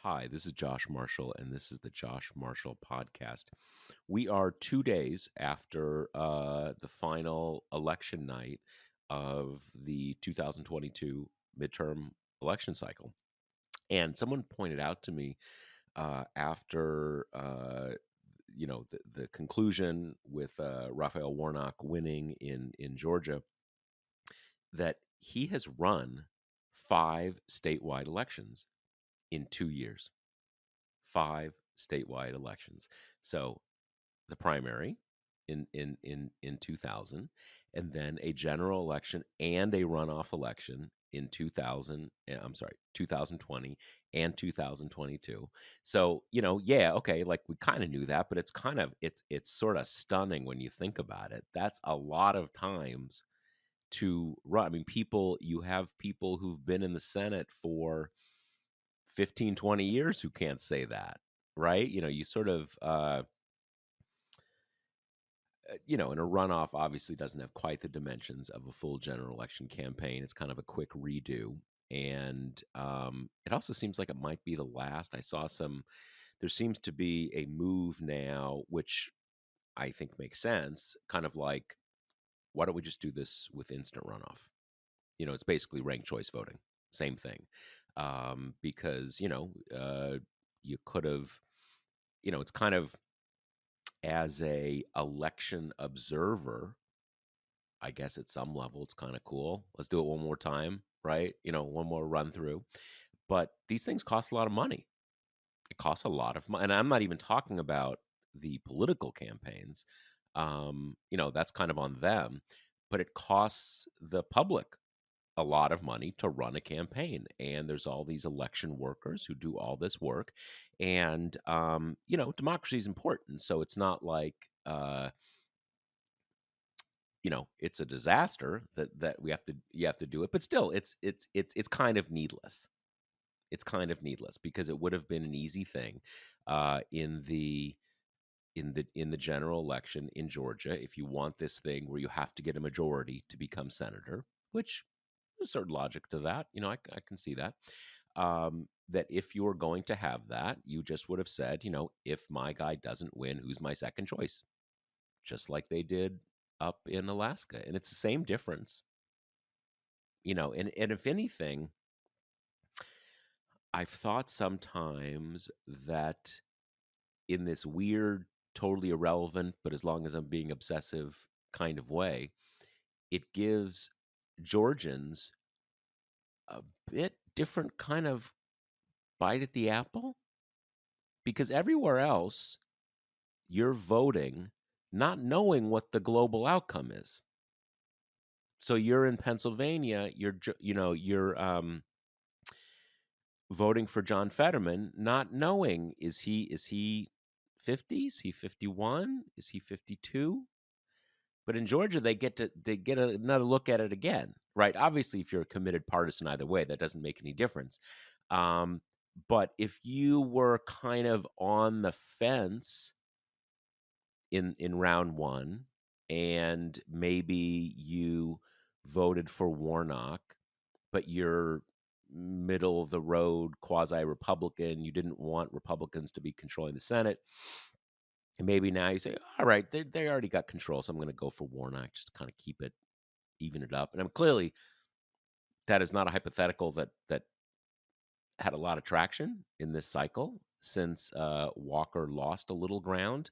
Hi, this is Josh Marshall, and this is the Josh Marshall Podcast. We are 2 days after the final election night of the 2022 midterm election cycle. And someone pointed out to me after the conclusion with Raphael Warnock winning in Georgia that he has run 5 statewide elections in 2 years. 5 statewide elections. So the primary in 2000, and then a general election and a runoff election in 2000. I'm sorry, 2020 and 2022. So yeah, okay, like we kind of knew that, but it's sort of stunning when you think about it. That's a lot of times to run. I mean, you have people who've been in the Senate for 15, 20 years who can't say that, right? You sort of, and a runoff obviously doesn't have quite the dimensions of a full general election campaign. It's kind of a quick redo. And it also seems like it might be the last. There seems to be a move now, which I think makes sense, kind of like, why don't we just do this with instant runoff? It's basically ranked choice voting, same thing. Because, you could have, it's kind of, as a election observer, I guess at some level it's kind of cool. Let's do it one more time, right? One more run through. But these things cost a lot of money. It costs a lot of money. And I'm not even talking about the political campaigns. That's kind of on them. But it costs the public a lot of money to run a campaign, and there's all these election workers who do all this work. And democracy is important, so it's not like it's a disaster that you have to do it, but still it's kind of needless. It's kind of needless because it would have been an easy thing in the general election in Georgia. If you want this thing where you have to get a majority to become senator, which there's certain logic to that. I can see that. That if you're going to have that, you just would have said, if my guy doesn't win, who's my second choice? Just like they did up in Alaska. And it's the same difference. And if anything, I've thought sometimes that in this weird, totally irrelevant, but as long as I'm being obsessive kind of way, it gives Georgians a bit different kind of bite at the apple, because everywhere else you're voting not knowing what the global outcome is. So you're in Pennsylvania, you're voting for John Fetterman, not knowing, is he 50? Is he 51? Is he 52? But in Georgia, they get another look at it again, right? Obviously, if you're a committed partisan either way, that doesn't make any difference. But if you were kind of on the fence in round one, and maybe you voted for Warnock, but you're middle of the road quasi Republican, you didn't want Republicans to be controlling the Senate. And maybe now you say, all right, they already got control, so I'm going to go for Warnock just to kind of keep it, even it up. And I'm clearly, that is not a hypothetical that had a lot of traction in this cycle since Walker lost a little ground.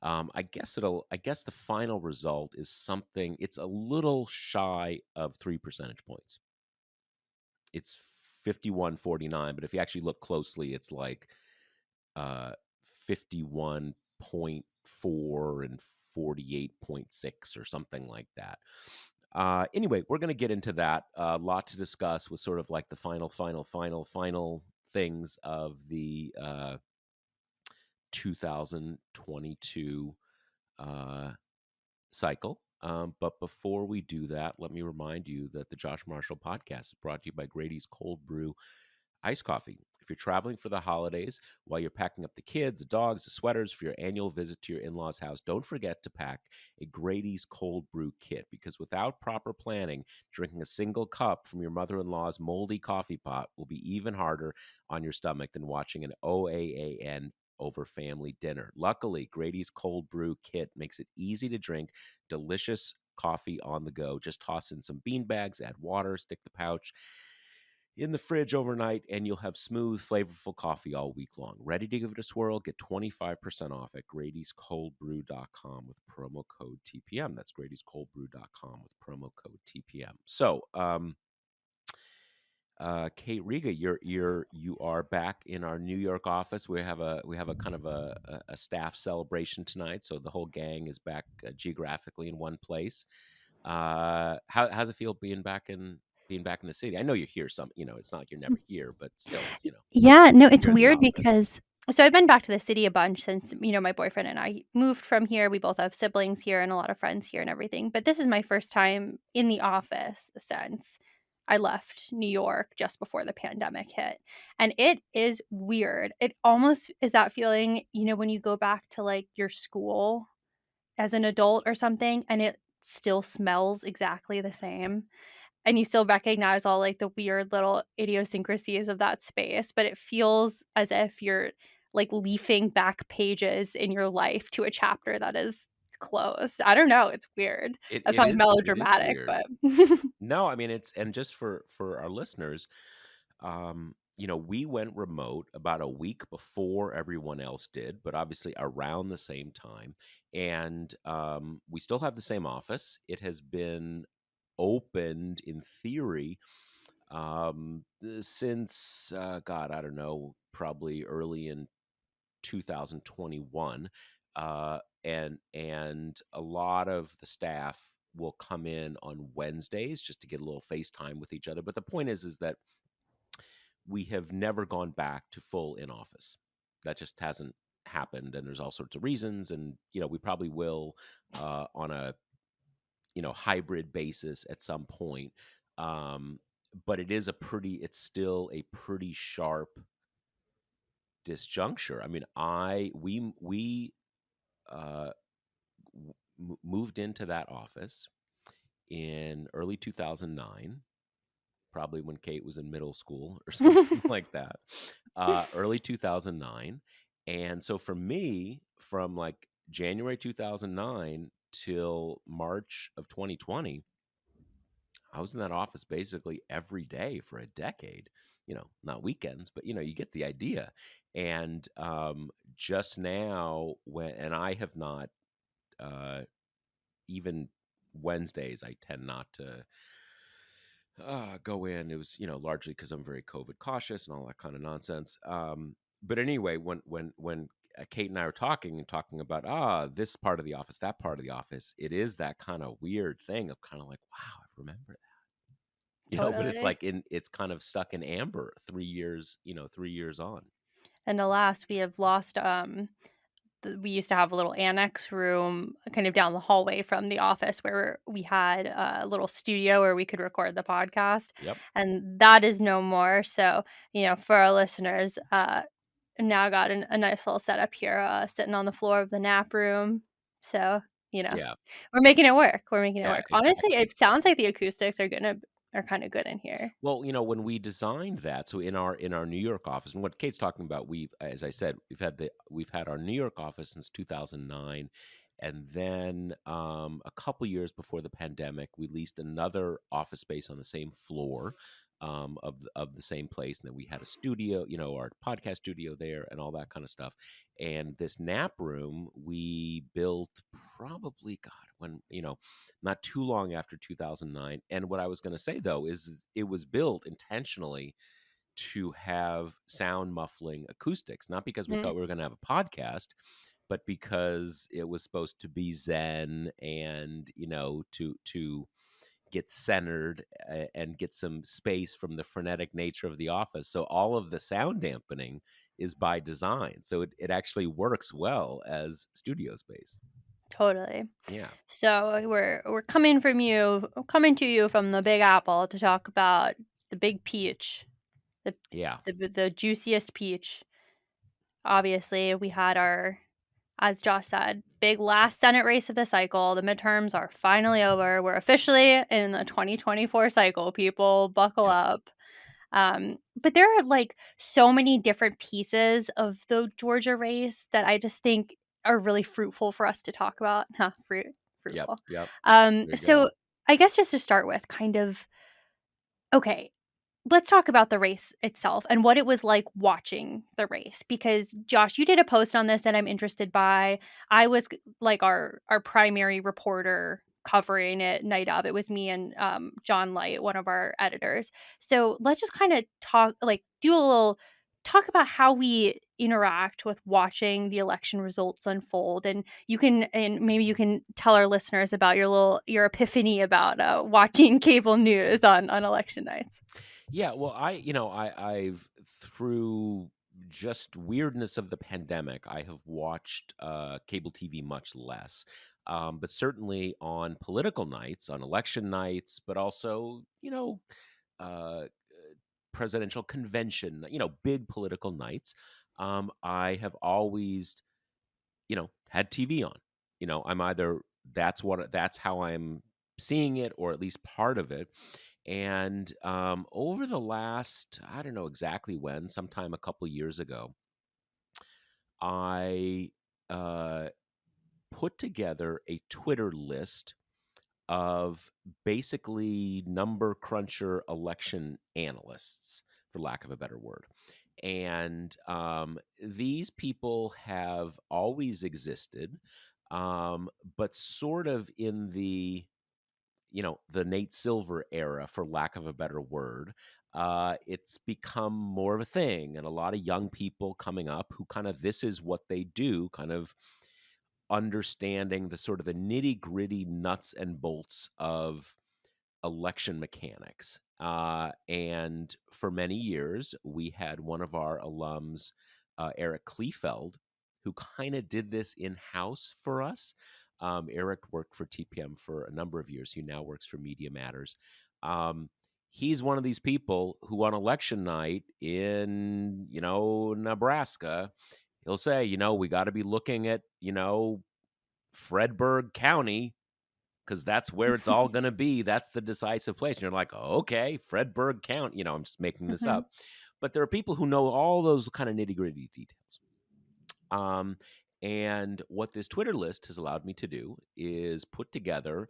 I guess the final result is something. It's a little shy of 3 percentage points. It's 51-49, but if you actually look closely, it's like 51.4 and 48.6 or something like that. Anyway, we're going to get into that. A lot to discuss with sort of like the final things of the 2022 cycle. But before we do that, let me remind you that the Josh Marshall Podcast is brought to you by Grady's Cold Brew Iced Coffee. If you're traveling for the holidays, while you're packing up the kids, the dogs, the sweaters for your annual visit to your in-laws' house, don't forget to pack a Grady's cold brew kit, because without proper planning, drinking a single cup from your mother-in-law's moldy coffee pot will be even harder on your stomach than watching an OAAN over family dinner. Luckily, Grady's cold brew kit makes it easy to drink delicious coffee on the go. Just toss in some bean bags, add water, stick the pouch in the fridge overnight, and you'll have smooth, flavorful coffee all week long. Ready to give it a swirl? Get 25% off at Grady'sColdBrew.com with promo code TPM. That's Grady'sColdBrew.com with promo code TPM. So, Kate Riga, you are back in our New York office. We have a kind of a staff celebration tonight, so the whole gang is back geographically in one place. How's it feel being back in the city? I know you're here. It's not like you're never here, but still, it's Yeah, no, it's you're in the weird office. because so I've been back to the city a bunch since, my boyfriend and I moved from here. We both have siblings here and a lot of friends here and everything. But this is my first time in the office since I left New York just before the pandemic hit. And it is weird. It almost is that feeling, when you go back to like your school as an adult or something and it still smells exactly the same. And you still recognize all, like, the weird little idiosyncrasies of that space, but it feels as if you're, like, leafing back pages in your life to a chapter that is closed. I don't know, it's weird. It That's it probably is melodramatic, weird. but No, I mean, it's and just for our listeners, we went remote about a week before everyone else did, but obviously around the same time. And we still have the same office. It has been opened in theory since God, I don't know, probably early in 2021, and a lot of the staff will come in on Wednesdays just to get a little FaceTime with each other. But the point is that we have never gone back to full in office. That just hasn't happened, and there's all sorts of reasons. And we probably will on a hybrid basis at some point. Um, but it's still a pretty sharp disjuncture. I mean, we uh, moved into that office in early 2009, probably when Kate was in middle school or something like that. Early 2009. And so for me, from like January 2009 till March of 2020, I was in that office basically every day for a decade. Not weekends, but you get the idea. And just now, and I have not, uh, even Wednesdays, I tend not to go in. It was, largely because I'm very COVID cautious and all that kind of nonsense. But anyway, when Kate and I are talking about this part of the office, that part of the office, it is that kind of weird thing of kind of like, wow, I remember that. But it's Totally. like it's kind of stuck in amber 3 years, 3 years on. And alas, we have lost, we used to have a little annex room kind of down the hallway from the office where we had a little studio where we could record the podcast, Yep. and that is no more. So, for our listeners, now got a nice little setup here, sitting on the floor of the nap room. So, you know, Yeah. we're making it work. We're making it Yeah. work. Honestly, Exactly. it sounds like the acoustics are kind of good in here. Well, when we designed that, so in our New York office, and what Kate's talking about, as I said, we've had our New York office since 2009, and then a couple years before the pandemic, we leased another office space on the same floor of the same place, and then we had a studio, our podcast studio there, and all that kind of stuff. And this nap room we built probably, God, when not too long after 2009. And what I was going to say, though, is it was built intentionally to have sound muffling acoustics, not because we Mm, thought we were going to have a podcast, but because it was supposed to be zen and, to get centered and get some space from the frenetic nature of the office. So all of the sound dampening is by design. So it actually works well as studio space. totally. Yeah. So we're coming to you from the Big Apple to talk about the Big Peach. the Yeah. the juiciest peach. Obviously, we had our, as Josh said, big last Senate race of the cycle. The midterms are finally over. We're officially in the 2024 cycle. People, buckle Yep. up. But there are like so many different pieces of the Georgia race that I just think are really fruitful for us to talk about. Huh, Yep. fruitful. Yep. There you So go. I guess just to start with, kind of, okay, let's talk about the race itself and what it was like watching the race, because Josh, you did a post on this that I'm interested by. I was like our primary reporter covering it night of. It was me and John Light, one of our editors. So let's just kind of talk, like do a little talk about how we interact with watching the election results unfold, and maybe you can tell our listeners about your epiphany about watching cable news on election nights. Yeah, well, I've through just weirdness of the pandemic, I have watched cable TV much less. But certainly on political nights, on election nights, but also, uh, presidential convention, big political nights, I have always, had TV on. I'm either that's how I'm seeing it, or at least part of it. And over the last, I don't know exactly when, sometime a couple years ago, I uh, put together a Twitter list of basically number cruncher election analysts, for lack of a better word. And these people have always existed, but sort of in the Nate Silver era, for lack of a better word. It's become more of a thing, and a lot of young people coming up who kind of this is what they do, kind of understanding the sort of the nitty gritty nuts and bolts of election mechanics. And for many years, we had one of our alums, Eric Kleefeld, who kind of did this in house for us. Eric worked for TPM for a number of years. He now works for Media Matters. Um, he's one of these people who, on election night in, Nebraska, he'll say, we got to be looking at, Fredberg County, because that's where it's all going to be. That's the decisive place. And you're like, oh, okay, Fredberg County. I'm just making this Mhm. up. But there are people who know all those kind of nitty gritty details. Um, and what this Twitter list has allowed me to do is put together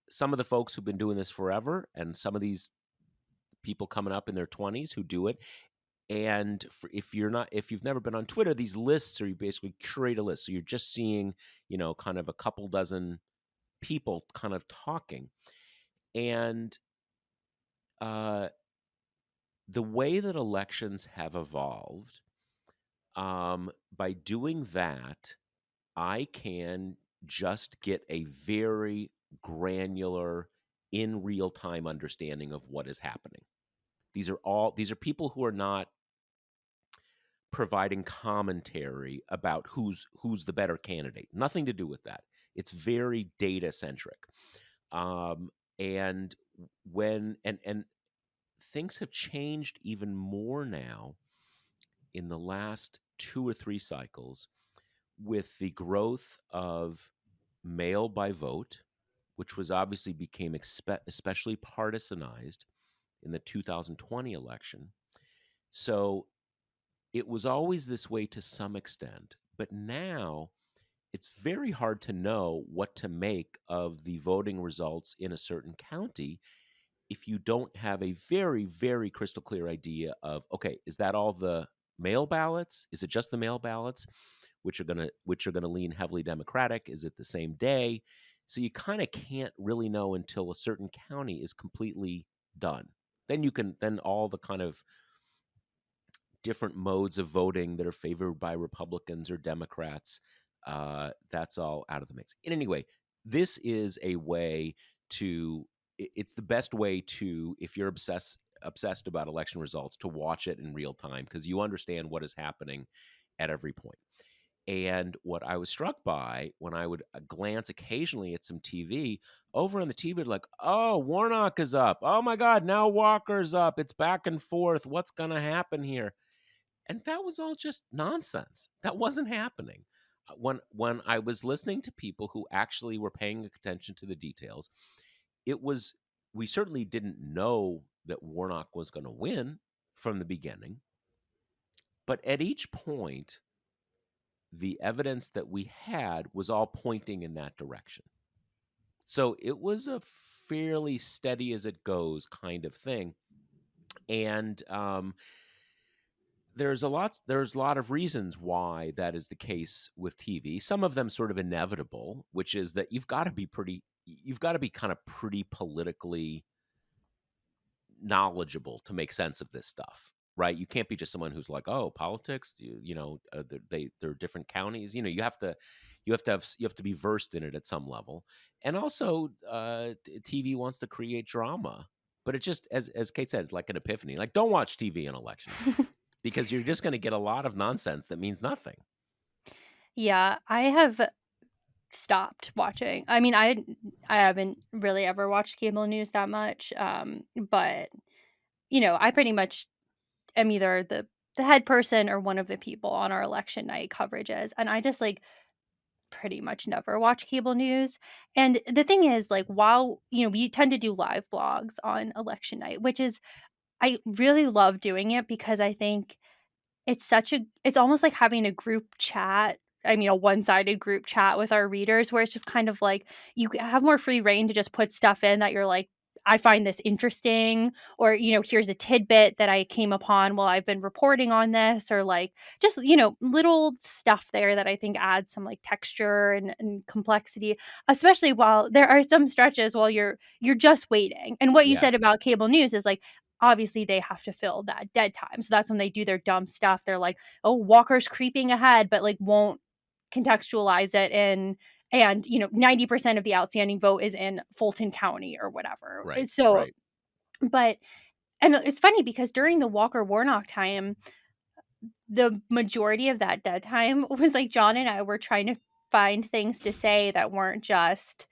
some of the folks who've been doing this forever, and some of these people coming up in their 20s who do it. And if you've never been on Twitter, these lists are, you basically curate a list. So you're just seeing, kind of a couple dozen people kind of talking. And uh, the way that elections have evolved, by doing that, I can just get a very granular, in real time understanding of what is happening. These are people who are not providing commentary about who's the better candidate. Nothing to do with that. It's very data centric. Um, and and things have changed even more now in the last 2 or 3 cycles, with the growth of mail by vote, which was obviously became especially partisanized in the 2020 election. So it was always this way to some extent, but now it's very hard to know what to make of the voting results in a certain county if you don't have a very, very crystal clear idea of, okay, is that all the mail ballots? Is it just the mail ballots, which are gonna lean heavily Democratic? Is it the same day? So you kind of can't really know until a certain county is completely done. Then all the kind of different modes of voting that are favored by Republicans or Democrats, that's all out of the mix. In any way, this is a way to. It's the best way to, if you're obsessed about election results, to watch it in real time, because you understand what is happening at every point. And what I was struck by when I would glance occasionally at some TV, over on the TV, like, oh, Warnock is up. Oh my God, now Walker's up. It's back and forth. What's going to happen here? And that was all just nonsense. That wasn't happening. When I was listening to people who actually were paying attention to the details, it was we certainly didn't know that Warnock was going to win from the beginning, but at each point, the evidence that we had was all pointing in that direction. So it was a fairly steady as it goes kind of thing. And there's a lot of reasons why that is the case with TV. Some of them sort of inevitable, which is that you've got to be kind of pretty politically knowledgeable to make sense of this stuff, right? You can't be just someone who's like, oh, politics, they're different counties. You have to be versed in it at some level. And also TV wants to create drama, but it just, as Kate said, like an epiphany. Like, don't watch TV on election night, because you're just going to get a lot of nonsense that means nothing. Yeah, I have stopped watching. I mean, I haven't really ever watched cable news that much, but, I pretty much am either the head person or one of the people on our election night coverages, and I just, like, pretty much never watch cable news. And the thing is, like, while, we tend to do live blogs on election night, which is I really love doing it because I think it's almost like having a group chat. I mean, a one-sided group chat with our readers where it's just kind of like you have more free reign to just put stuff in that you're like, "I find this interesting," or, "Here's a tidbit that I came upon while I've been reporting on this," or, like, just, little stuff there that I think adds some, like, texture and complexity, especially while there are some stretches while you're just waiting. And what you Yeah, said about cable news is, like, obviously they have to fill that dead time. So that's when they do their dumb stuff. They're like, "Oh, Walker's creeping ahead," but like won't contextualize it in and 90% of the outstanding vote is in Fulton County or whatever. right, So, right. but and it's funny because during the Walker Warnock time, the majority of that dead time was like John and I were trying to find things to say that weren't just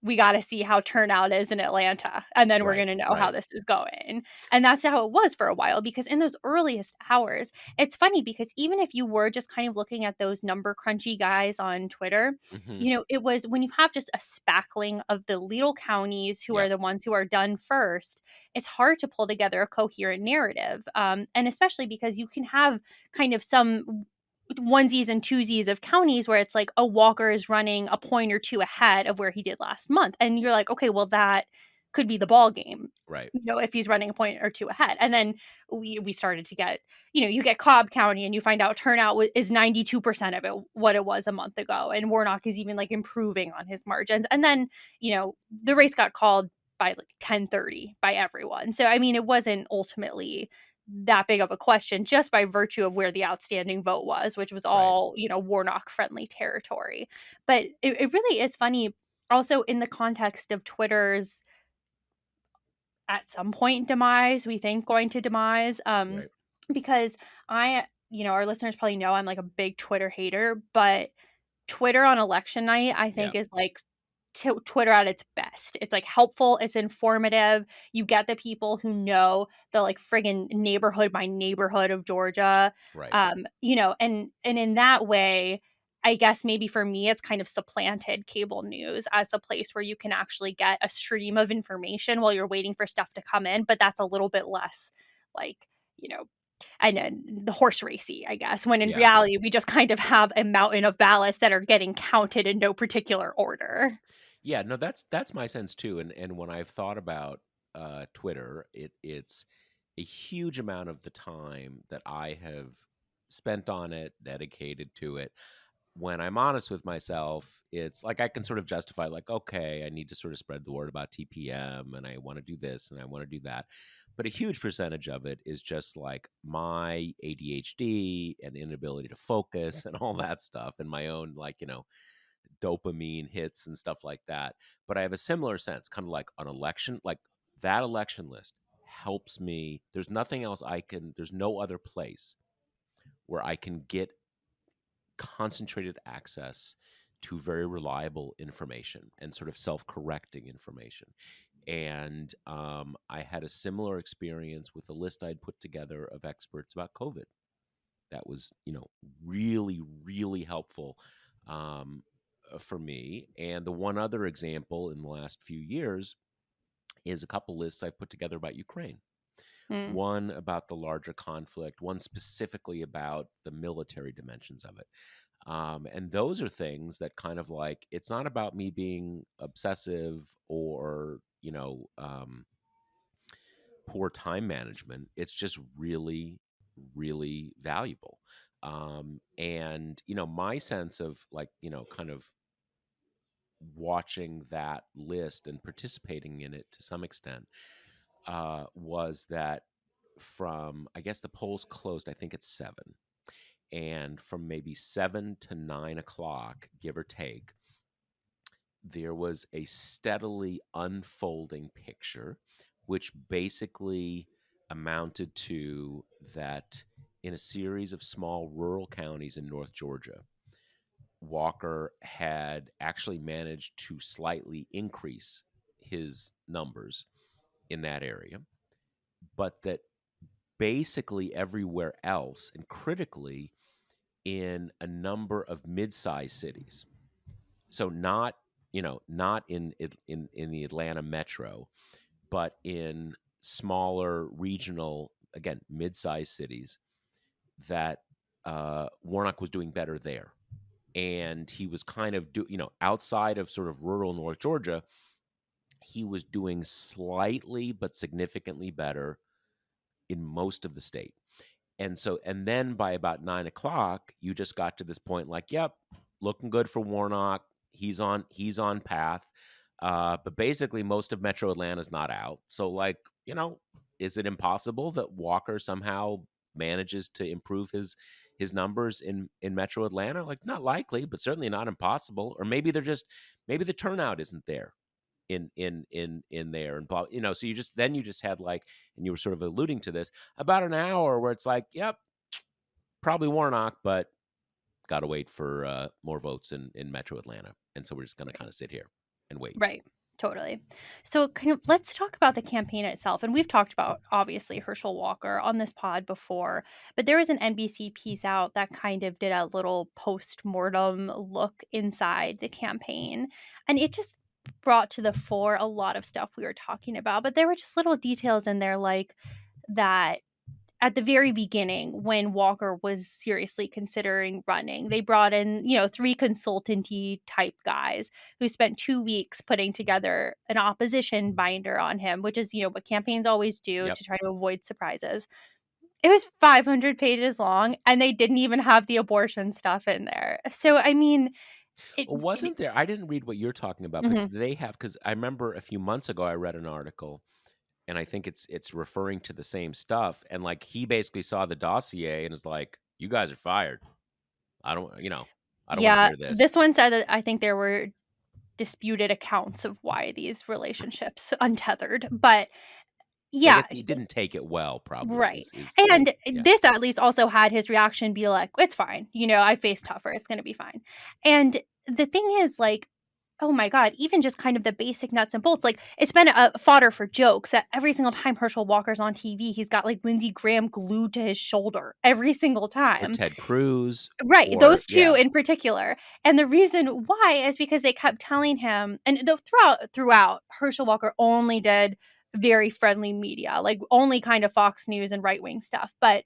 we gotta see how turnout is in Atlanta, and then we're Right, gonna know how right. this is going, and that's how it was for a while, because in those earliest hours it's funny because even if you were just kind of looking at those number crunchy guys on Twitter, Hmm. it was when you have just a spackling of the little counties who are Yep. the ones who are done first, it's hard to pull together a coherent narrative, and especially because you can have kind of some onesies and twosies of counties where it's like, oh, Walker is running a point or two ahead of where he did last month. And you're like, okay, well, that could be the ball game, Right. if he's running a point or two ahead. And then we started to get, you get Cobb County and you find out turnout is 92% of it what it was a month ago. And Warnock is even like improving on his margins. And then, the race got called by like 10:30 by everyone. So I mean, it wasn't ultimately that big of a question just by virtue of where the outstanding vote was, which was Right. all, Warnock friendly territory. But it really is funny also in the context of Twitter's at some point demise, we think going to demise. Right. Because our listeners probably know I'm like a big Twitter hater, but Twitter on election night, I Yeah. think, is like Twitter at its best. It's like helpful, it's informative. You get the people who know the like friggin' neighborhood by neighborhood of Georgia. Right. And in that way, I guess maybe for me it's kind of supplanted cable news as the place where you can actually get a stream of information while you're waiting for stuff to come in, but that's a little bit less like, you know, and then the horse racy, I guess, when in Yeah. reality, we just kind of have a mountain of ballots that are getting counted in no particular order. Yeah, no, that's my sense too. And when I've thought about Twitter, it's a huge amount of the time that I have spent on it, dedicated to it. When I'm honest with myself, it's like I can sort of justify, like, okay, I need to sort of spread the word about TPM, and I want to do this and I want to do that. But a huge percentage of it is just like my ADHD and inability to focus and all that stuff, and my own, like, dopamine hits and stuff like that. But I have a similar sense, kind of like an election, like that election list helps me. There's nothing else there's no other place where I can get concentrated access to very reliable information and sort of self-correcting information. And I had a similar experience with a list I'd put together of experts about COVID. That was, really, really helpful for me. And the one other example in the last few years is a couple lists I've put together about Ukraine. Mm. One about the larger conflict, one specifically about the military dimensions of it. And those are things that kind of like, it's not about me being obsessive or, poor time management. It's just really, really valuable. And, my sense of like, kind of watching that list and participating in it to some extent was that from, I guess the polls closed, I think it's 7. And from maybe 7 to 9 o'clock, give or take, there was a steadily unfolding picture, which basically amounted to that in a series of small rural counties in North Georgia, Walker had actually managed to slightly increase his numbers in that area, but that basically everywhere else, and critically in a number of mid-sized cities, so not in the Atlanta metro, but in smaller regional, again, mid-sized cities, that Warnock was doing better there. And he was kind of outside of sort of rural North Georgia, he was doing slightly but significantly better in most of the state. And then by about 9 o'clock, you just got to this point like, yep, looking good for Warnock. He's on path. But basically most of Metro Atlanta is not out. So like, is it impossible that Walker somehow manages to improve his numbers in Metro Atlanta? Like, not likely, but certainly not impossible. Or maybe maybe the turnout isn't there in there, and blah, so you just had like, and you were sort of alluding to this, about an hour where it's like, yep, probably Warnock, but got to wait for more votes in Metro Atlanta, and so we're just going to kind of sit here and wait. Right. Totally. So, kind of, let's talk about the campaign itself. And we've talked about obviously Herschel Walker on this pod before, but there was an NBC piece out that kind of did a little post mortem look inside the campaign. And it just brought to the fore a lot of stuff we were talking about. But there were just little details in there like that at the very beginning, when Walker was seriously considering running, they brought in, 3 consultancy type guys who spent 2 weeks putting together an opposition binder on him, which is, what campaigns always do Yep. to try to avoid surprises. It was 500 pages long, and they didn't even have the abortion stuff in there. So, I mean, it, Well, it wasn't there, I didn't read what you're talking about, but mhm. they have, because I remember a few months ago I read an article, and I think it's referring to the same stuff, and like he basically saw the dossier and is like, you guys are fired. I don't you know I don't want to Yeah, hear this. this one said that I think there were disputed accounts of why these relationships untethered, but I yeah, guess he didn't take it well, probably, right. is the, And yeah. this at least also had his reaction be like, "It's fine. I face tougher. It's gonna be fine." And the thing is, like, oh my god, even just kind of the basic nuts and bolts, like, it's been a fodder for jokes that every single time Herschel Walker's on TV, he's got, like, Lindsey Graham glued to his shoulder every single Or time. Ted Cruz, Right, or those 2 yeah. in particular, and the reason why is because they kept telling him, and throughout, Herschel Walker only did very friendly media, like, only kind of Fox News and right-wing stuff, but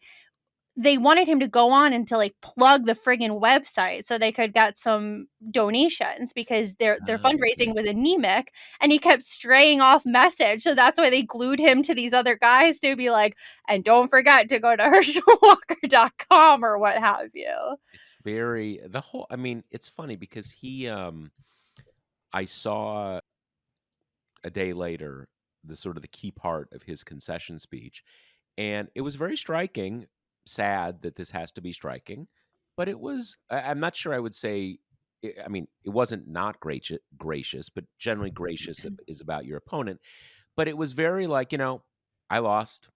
they wanted him to go on and to, like, plug the friggin' website so they could get some donations because their Oh, okay. fundraising was anemic, and he kept straying off message, so that's why they glued him to these other guys to be like, "And don't forget to go to herschelwalker.com," or what have you. It's very, the whole, I mean, it's funny because I saw a day later the sort of the key part of his concession speech, and it was very striking. Sad that this has to be striking, but it was, I'm not sure I would say, I mean, it wasn't not gracious, but generally gracious is about your opponent. But it was very like, I lost,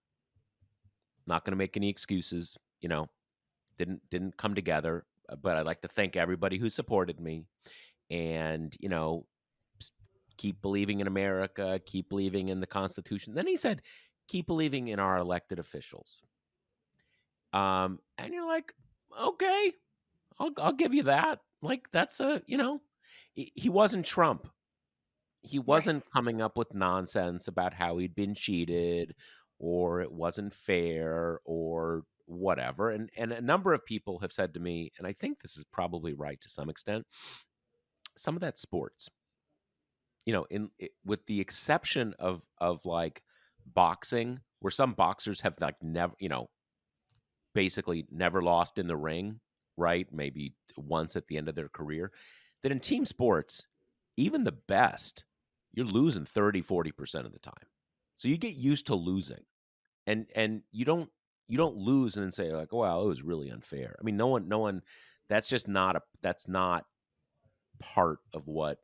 not going to make any excuses, didn't come together. but I'd like to thank everybody who supported me, and s- keep believing in America, keep believing in the Constitution. Then he said, keep believing in our elected officials. And you're like, okay, I'll give you that. Like, that's he wasn't Trump. He Right. wasn't coming up with nonsense about how he'd been cheated or it wasn't fair or whatever. And a number of people have said to me, and I think this is probably right to some extent, some of that sports, with the exception of like boxing, where some boxers have like never, basically never lost in the ring, right? Maybe once at the end of their career. That in team sports, even the best, you're losing 30-40% of the time. So you get used to losing. And you don't lose and then say like, oh, well, it was really unfair. I mean, no one that's not part of what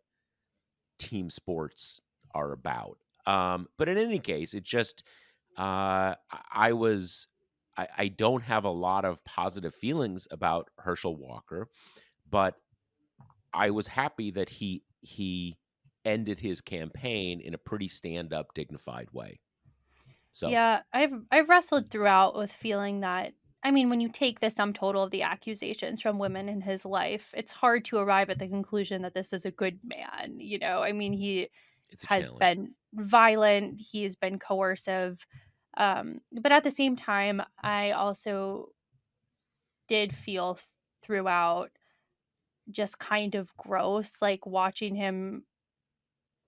team sports are about. But in any case, it just I was I don't have a lot of positive feelings about Herschel Walker, but I was happy that he ended his campaign in a pretty stand up, dignified way. So Yeah, I've wrestled throughout with feeling that, I mean, when you take the sum total of the accusations from women in his life, it's hard to arrive at the conclusion that this is a good man, you know? I mean, he it's a has challenge. been violent, he has been coercive. But at the same time, I also did feel throughout just kind of gross, like watching him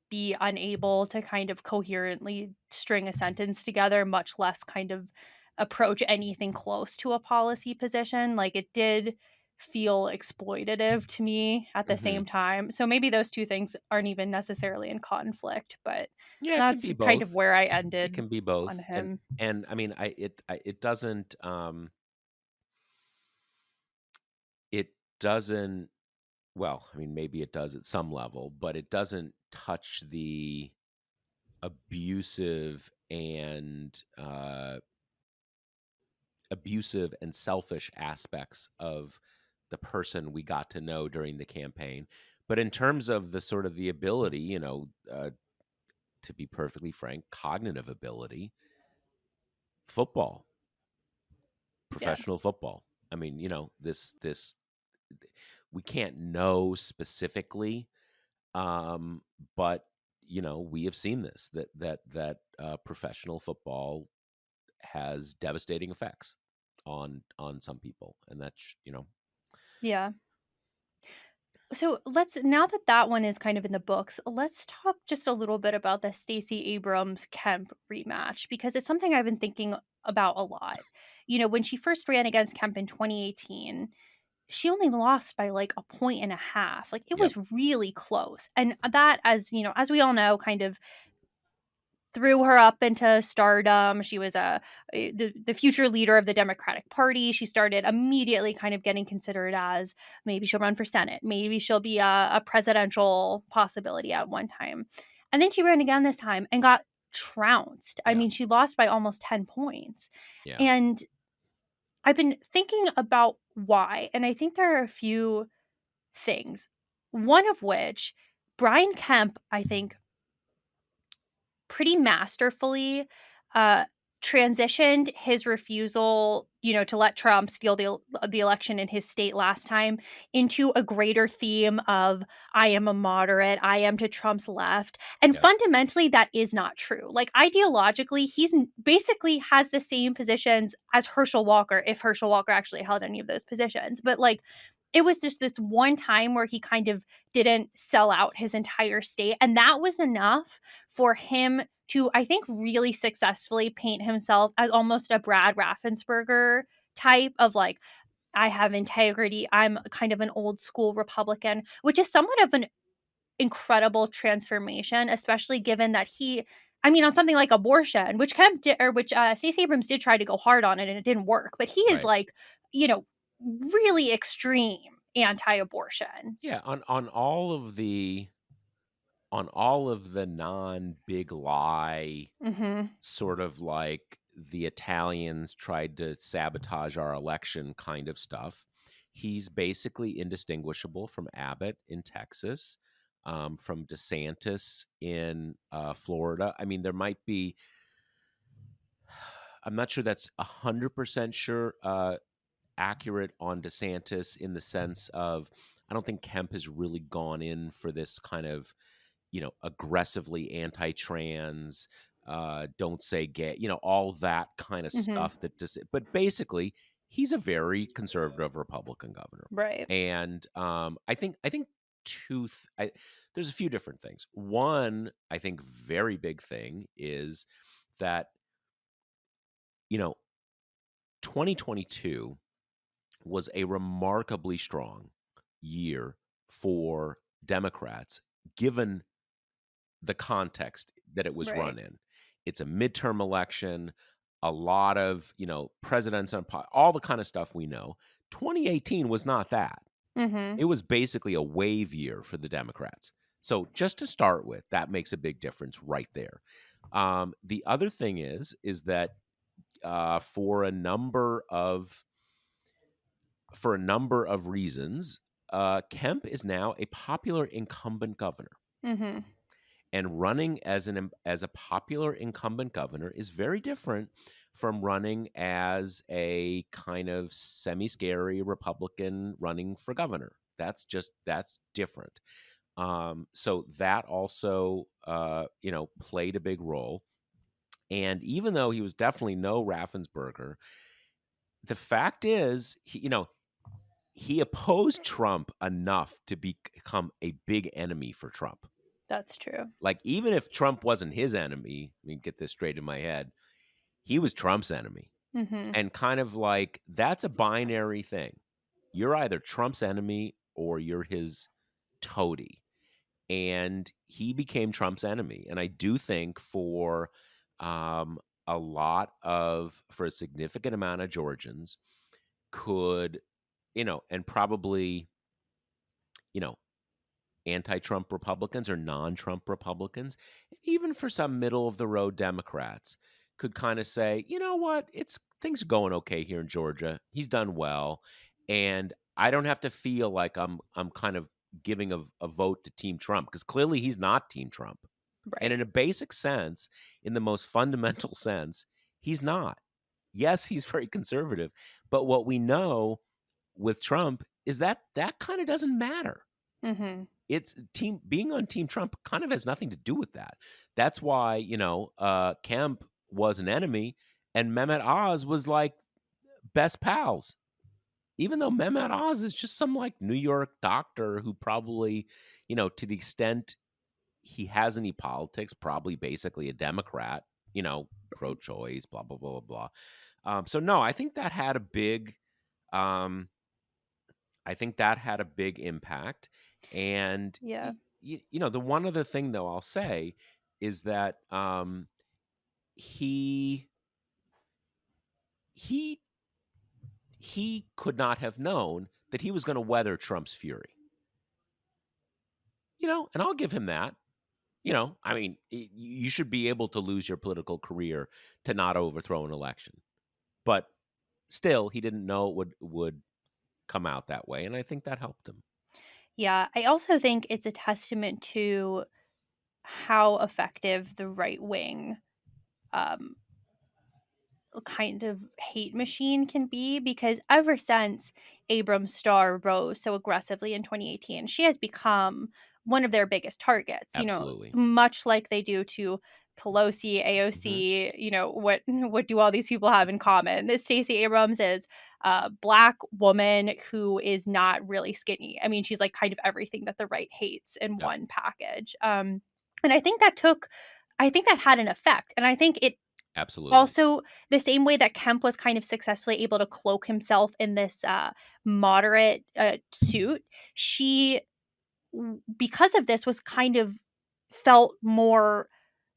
be unable to kind of coherently string a sentence together, much less kind of approach anything close to a policy position. Like, it did feel exploitative to me at the Hmm. same time. So maybe those two things aren't even necessarily in conflict, but Yeah, it can that's be kind of both. where I It ended can be on both. And him. and I mean, it doesn't it doesn't well, I mean, maybe it does at some level, but it doesn't touch the abusive and selfish aspects of the person we got to know during the campaign. But in terms of the sort of the ability, to be perfectly frank, cognitive ability, football, Yeah. professional football. I mean, this we can't know specifically, but we have seen this that professional football has devastating effects on some people, and that's Yeah. So let's, now that that one is kind of in the books, let's talk just a little bit about the Stacey Abrams Kemp rematch, because it's something I've been thinking about a lot. You know, when she first ran against Kemp in 2018, she only lost by like a point and a half. Like, it Yep. was really close. And that, as you know, as we all know, kind of threw her up into stardom. She was the future leader of the Democratic Party. She started immediately kind of getting considered as, maybe she'll run for Senate, maybe she'll be a presidential possibility at one time. And then she ran again this time and got trounced. I Yeah. mean, she lost by almost 10 points. Yeah. And I've been thinking about why. And I think there are a few things. One of which, Brian Kemp, I think, pretty masterfully uh transitioned his refusal, to let Trump steal the election in his state last time, into a greater theme of, I am a moderate, I am to Trump's left. And Yep. fundamentally that is not true. Like, ideologically, basically has the same positions as Herschel Walker, if Herschel Walker actually held any of those positions. But like, it was just this one time where he kind of didn't sell out his entire state, and that was enough for him to, I think, really successfully paint himself as almost a Brad Raffensperger type of, like, I have integrity. I'm kind of an old school Republican, which is somewhat of an incredible transformation, especially given that I mean, on something like abortion, which Kemp did, or which Stacey Abrams did try to go hard on it and it didn't work, but he is Right. like, you know, really extreme anti-abortion. Yeah. On all of the non big lie, Hmm. sort of like the Italians tried to sabotage our election kind of stuff. He's basically indistinguishable from Abbott in Texas, from DeSantis in Florida. I mean, there might be, I'm not sure that's 100% sure accurate on DeSantis in the sense of I don't think Kemp has really gone in for this kind of, aggressively anti-trans, don't say gay, all that kind of Mhm. stuff that just. But basically, he's a very conservative Republican governor, Right. and I think two. There's a few different things. One, I think, very big thing is that you know 2022 was a remarkably strong year for Democrats, given the context that it was Right. run in. It's a midterm election, a lot of, presidents on all the kind of stuff we know. 2018 was not that. Mhm. It was basically a wave year for the Democrats. So just to start with, that makes a big difference right there. The other thing is that for a number of reasons, Kemp is now a popular incumbent governor. Mhm. And running as a popular incumbent governor is very different from running as a kind of semi-scary Republican running for governor. That's different. So that also played a big role. And even though he was definitely no Raffensperger, the fact is, he opposed Trump enough to become a big enemy for Trump. That's true. Like, even if Trump wasn't his enemy, let me get this straight in my head, he was Trump's enemy. Mhm. And kind of like that's a binary thing. You're either Trump's enemy or you're his toady. And he became Trump's enemy. And I do think um, for a significant amount of Georgians could, and probably, you know, anti-Trump Republicans or non-Trump Republicans, even for some middle of the road Democrats, could kind of say, you know what, it's things are going okay here in Georgia. He's done well, and I don't have to feel like I'm kind of giving a vote to Team Trump because clearly he's not Team Trump. And Right. in a basic sense, in the most fundamental sense, he's not. Yes, he's very conservative, but what we know with Trump is that that kind of doesn't matter. Mhm. It's team being on Team Trump kind of has nothing to do with that. That's why, Kemp was an enemy and Mehmet Oz was like best pals. Even though Mehmet Oz is just some like New York doctor who probably, to the extent he has any politics, probably basically a Democrat, Right. pro-choice, blah blah blah blah blah. So no, um, I think that had a big impact. And Yeah. the one other thing though I'll say is that he he he could not have known that he was going to weather Trump's fury. And I'll give him that. I mean, you should be able to lose your political career to not overthrow an election. But still, he didn't know it would come out that way, and I think that helped him. Yeah, I also think it's a testament to how effective the right wing um kind of hate machine can be because ever since Abrams' star rose so aggressively in 2018, she has become one of their biggest targets, Absolutely. much like they do to Pelosi, Hmm. AOC, what do all these people have in common? This Stacey Abrams is a black woman who is not really skinny. I mean, she's like kind of everything that the right hates in Yep. one package. And I think that had an effect. And I think it Absolutely. also, the same way that Kemp was kind of successfully able to cloak himself in this, moderate, suit, she because of this, was kind of felt more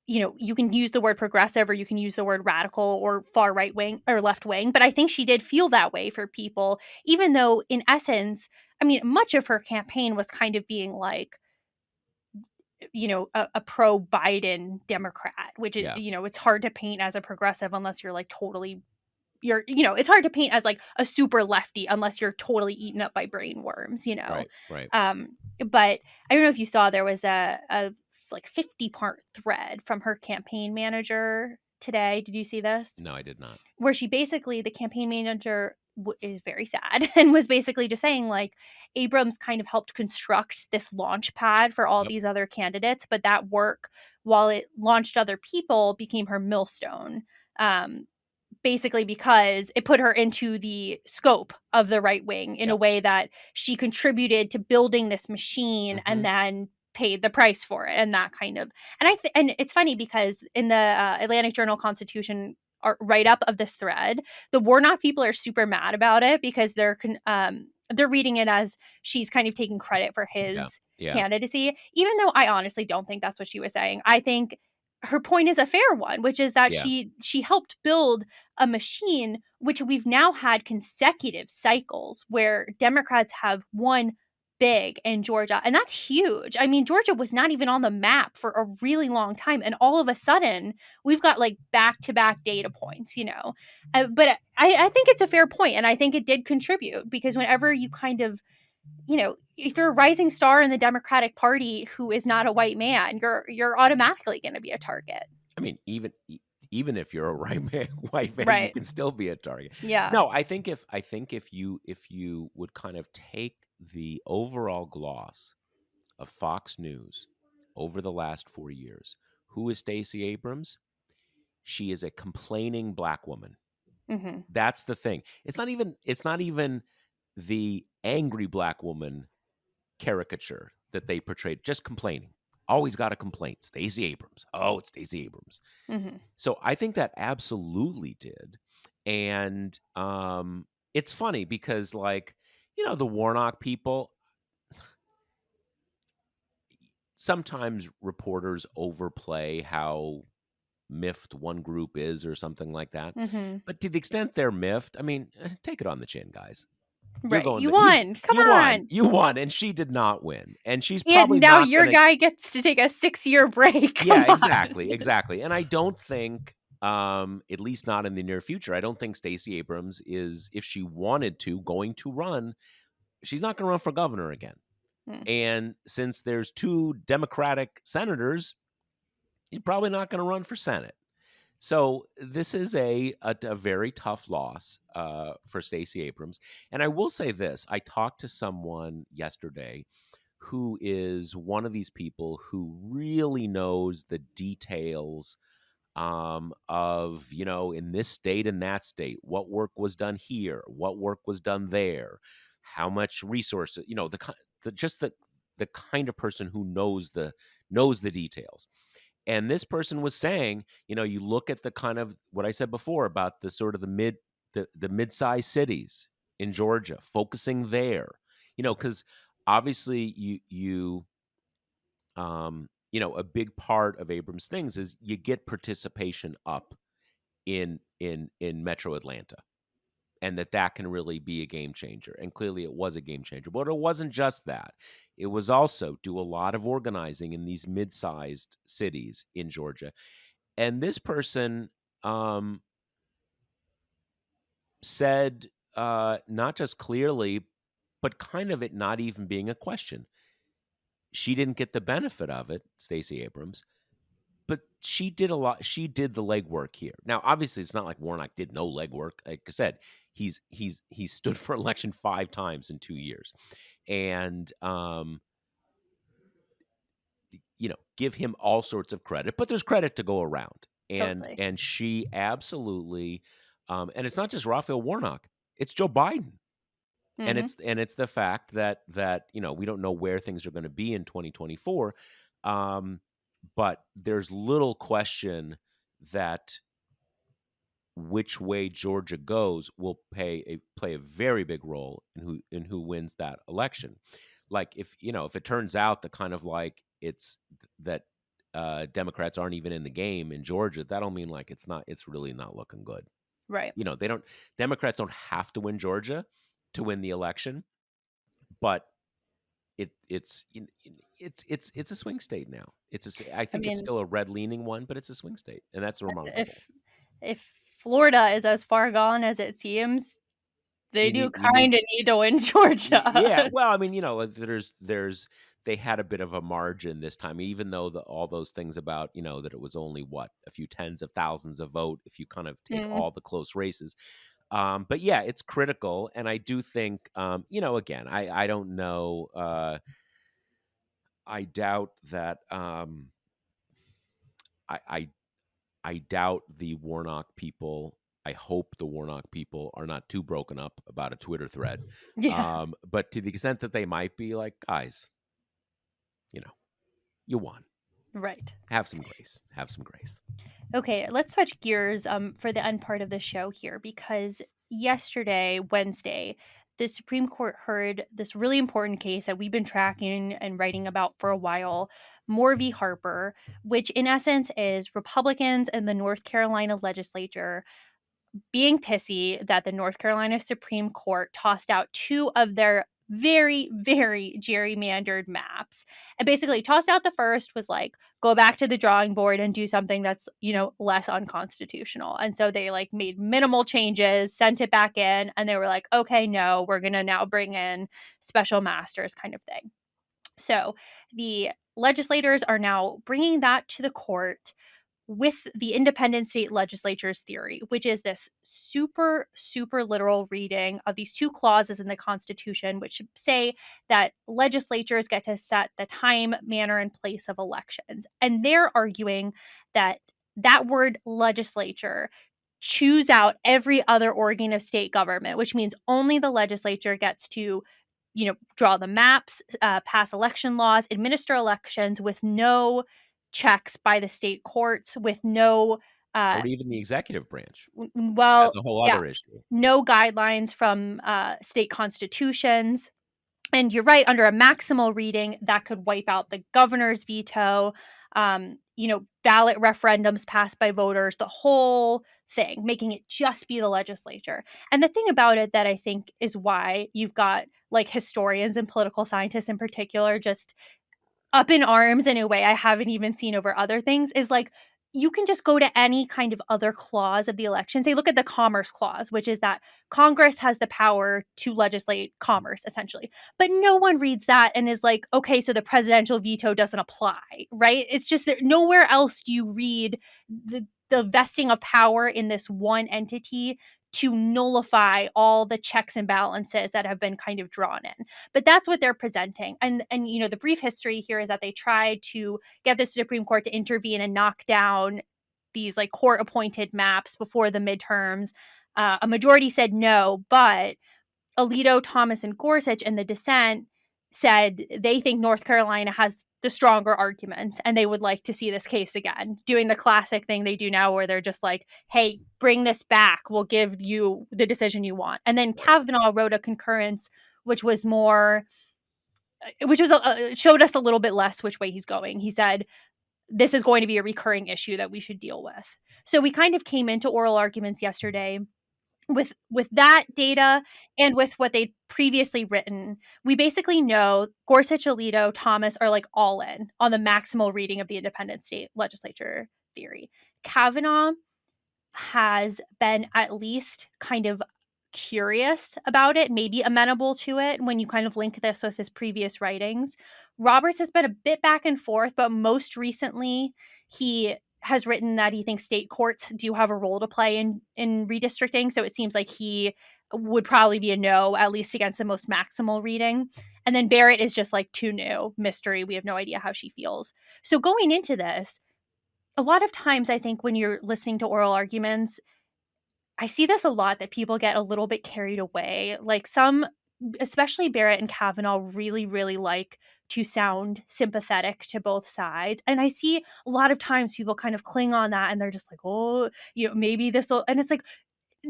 you can use the word progressive or you can use the word radical or far right wing or left wing, but I think she did feel that way for people, even though in essence, I mean, much of her campaign was kind of being like, a pro Biden Democrat, which is, Yeah. it's hard to paint as a progressive unless you're like totally it's hard to paint as like a super lefty unless you're totally eaten up by brain worms. Right. Right. Um, but I don't know if you saw there was a like 50-part thread from her campaign manager today. Did you see this? No, I did not. Where she basically, the campaign manager is very sad and was basically just saying like Abrams kind of helped construct this launch pad for all Yep. these other candidates, but that work, while it launched other people, became her millstone. Um, Basically because it put her into the scope of the right wing in a Yep. way that she contributed to building this machine and Hmm. then paid the price for it, and that kind of, and it's funny because in the Atlantic Journal Constitution write-up of this thread, the Warnock people are super mad about it because they're reading it as she's kind of taking credit for Yeah. his Yeah. candidacy, even though I honestly don't think that's what she was saying. I think her point is a fair one, which is that Yeah. she helped build a machine which we've now had consecutive cycles where Democrats have won big in Georgia. And that's huge. I mean, Georgia was not even on the map for a really long time. And all of a sudden, we've got like back to back data points. But I think it's a fair point, and I think it did contribute because whenever you kind of, if you're a rising star in the Democratic Party who is not a white man, you're automatically going to be a target. I mean, even if you're a white man, you Right. can still be a target. Yeah. No, I think if you would kind of take the overall gloss of Fox News over the last 4 years, who is Stacey Abrams? She is a complaining black woman. Hmm. That's the thing. It's not even the angry black woman caricature that they portrayed, just complaining. Always got a complaint. Stacey Abrams. Oh, it's Stacey Abrams. Hmm. So I think that absolutely did. And it's funny because, like, the Warnock people, sometimes reporters overplay how miffed one group is or something like that. Hmm. But to the extent they're miffed, I mean, take it on the chin, guys. You're Right. going You the you won. Come you won. on. You won, and she did not win. And she's And probably now not your gonna. guy gets to take a 6-year break. Come Yeah, on. exactly, exactly. And I don't think, at least not in the near future, I don't think Stacey Abrams is, if she wanted to, going to run. She's not gonna run for governor again. Mm. And since there's two Democratic senators, he's probably not gonna run for Senate. So this is a very tough loss for Stacey Abrams. And I will say this: I talked to someone yesterday who is one of these people who really knows the details of, in this state and that state, what work was done here, what work was done there, how much resources, the kind of person who knows the details. And this person was saying, you look at the kind of what I said before about the sort of the mid-sized cities in Georgia, focusing there, because obviously a big part of Abrams' things is you get participation up in Metro Atlanta, and that can really be a game changer. And clearly, it was a game changer. But it wasn't just that; it was also do a lot of organizing in these mid-sized cities in Georgia. And this person said, not just clearly, but kind of it not even being a question. She didn't get the benefit of it, Stacey Abrams, but she did a lot. She did the legwork here. Now, obviously, it's not like Warnock did no legwork. Like I said, he's stood for election 5 times in 2 years, and give him all sorts of credit. But there's credit to go around, and Totally. and she absolutely, and it's not just Raphael Warnock; it's Joe Biden. And Hmm. it's the fact that we don't know where things are going to be in 2024, but there's little question that which way Georgia goes will play a very big role in who wins that election. Like if it turns out that kind of like it's that Democrats aren't even in the game in Georgia, that'll mean like it's really not looking good. Right. They don't Democrats don't have to win Georgia to win the election, but it's a swing state now. I I think it's mean, still a red leaning one, but it's a swing state, and that's remarkable. if if Florida is as far gone as it seems. They do You need kind of need to win yeah, Georgia. well, I mean, like, there's they had a bit of a margin this time, even though all those things about, that it was only what, a few tens of thousands of vote if you kind of take Mm. all the close races. But yeah, it's critical, and I do think, again, I don't know, I doubt that, I I I doubt the Warnock people. I hope the Warnock people are not too broken up about a Twitter thread. Yeah, But to the extent that they might be, like, guys, you know, you won. right. Have some grace. Have some grace. Okay, let's switch gears for the end part of the show here because yesterday, Wednesday, the Supreme Court heard this really important case that we've been tracking and writing about for a while, Moore v. Harper, which in essence is Republicans in the North Carolina legislature being pissy that the North Carolina Supreme Court tossed out two of their very, very gerrymandered maps. And basically tossed out the first, was like, go back to the drawing board and do something that's, less unconstitutional. And so they like made minimal changes, sent it back in, and they were like, okay, no, we're going to now bring in special masters kind of thing. So the legislators are now bringing that to the court with the independent state legislatures theory, which is this super, super literal reading of these two clauses in the Constitution, which say that legislatures get to set the time, manner, and place of elections. And they're arguing that that word legislature choose out every other organ of state government, which means only the legislature gets to draw the maps, pass election laws, administer elections with no checks by the state courts, with no, uh, Or even the executive branch. That's well, a whole yeah, other issue. no guidelines from state constitutions. And you're right, under a maximal reading, that could wipe out the governor's veto, ballot referendums passed by voters, the whole thing, making it just be the legislature. And the thing about it that I think is why you've got like historians and political scientists in particular just up in arms in a way I haven't even seen over other things is like you can just go to any kind of other clause of the election. Say, look at the Commerce Clause, which is that Congress has the power to legislate commerce, essentially. But no one reads that and is like, okay, so the presidential veto doesn't apply, right? It's just that nowhere else do you read the vesting of power in this one entity to nullify all the checks and balances that have been kind of drawn in. But that's what they're presenting. And the brief history here is that they tried to get the Supreme Court to intervene and knock down these like court appointed maps before the midterms. A majority said no, but Alito, Thomas, and Gorsuch in the dissent said they think North Carolina has the stronger arguments and they would like to see this case again, doing the classic thing they do now where they're just like, hey, bring this back. We'll give you the decision you want. And then Right. Kavanaugh wrote a concurrence, which was more, which was showed us a little bit less which way he's going. He said, this is going to be a recurring issue that we should deal with. So we kind of came into oral arguments yesterday with that data and with what they'd previously written. We basically know Gorsuch, Alito, Thomas are like all in on the maximal reading of the independent state legislature theory. Kavanaugh has been at least kind of curious about it, maybe amenable to it when you kind of link this with his previous writings. Roberts has been a bit back and forth, but most recently he has written that he thinks state courts do have a role to play in redistricting. So it seems like he would probably be a no, at least against the most maximal reading. And then Barrett is just like too new, mystery. We have no idea how she feels. So going into this, a lot of times I think when you're listening to oral arguments, I see this a lot that people get a little bit carried away. Like some, especially Barrett and Kavanaugh, really, really like to sound sympathetic to both sides. And I see a lot of times people kind of cling on that and they're just like, oh, maybe this will, and it's like,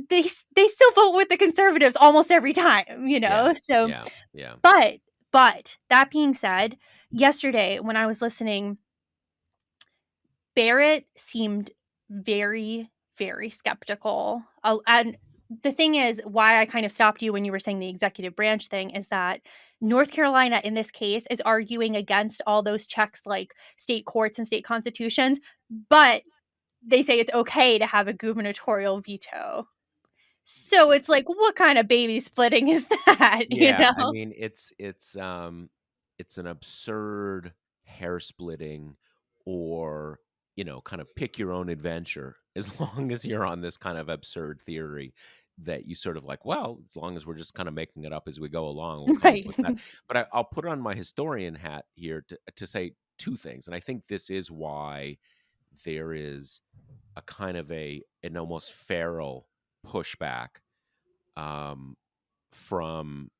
they still vote with the conservatives almost every time. Yeah. So, Yeah. Yeah. but that being said, yesterday when I was listening, Barrett seemed very, very skeptical. And the thing is, why I kind of stopped you when you were saying the executive branch thing is that North Carolina in this case is arguing against all those checks like state courts and state constitutions, but they say it's okay to have a gubernatorial veto. So it's like, what kind of baby splitting is that, you Yeah, I know? mean, it's an absurd hair splitting, or, kind of pick your own adventure, as long as you're on this kind of absurd theory that you sort of like, well, as long as we're just kind of making it up as we go along, we'll come up Right. with that. But I'll put on my historian hat here to say two things. And I think this is why there is a kind of an almost feral pushback, um, from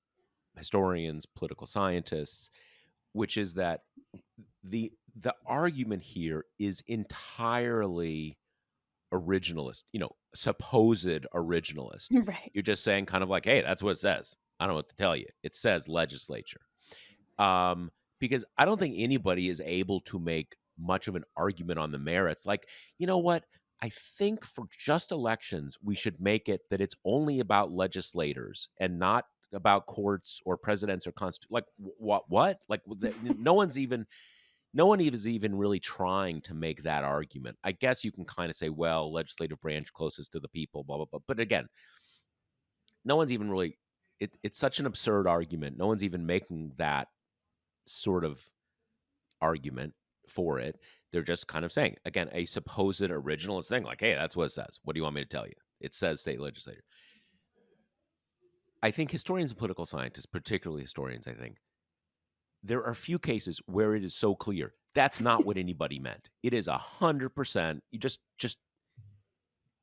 historians, political scientists, which is that the argument here is entirely originalist, supposed originalist. Right. You're just saying kind of like, hey, that's what it says. I don't know what to tell you. It says legislature. Um, because I don't think anybody is able to make much of an argument on the merits. Like, you know what? I think for just elections, we should make it that it's only about legislators and not about courts or presidents or constitution. Like, what? Like, no one is even really trying to make that argument. I guess you can kind of say, well, legislative branch closest to the people, blah blah blah. But again, no one's even really. It's such an absurd argument. No one's even making that sort of argument for it. They're just kind of saying, again, a supposed originalist thing, like, hey, that's what it says. What do you want me to tell you? It says state legislature. I think historians and political scientists, particularly historians, I think there are a few cases where it is so clear that's not what anybody meant. It is 100%. You just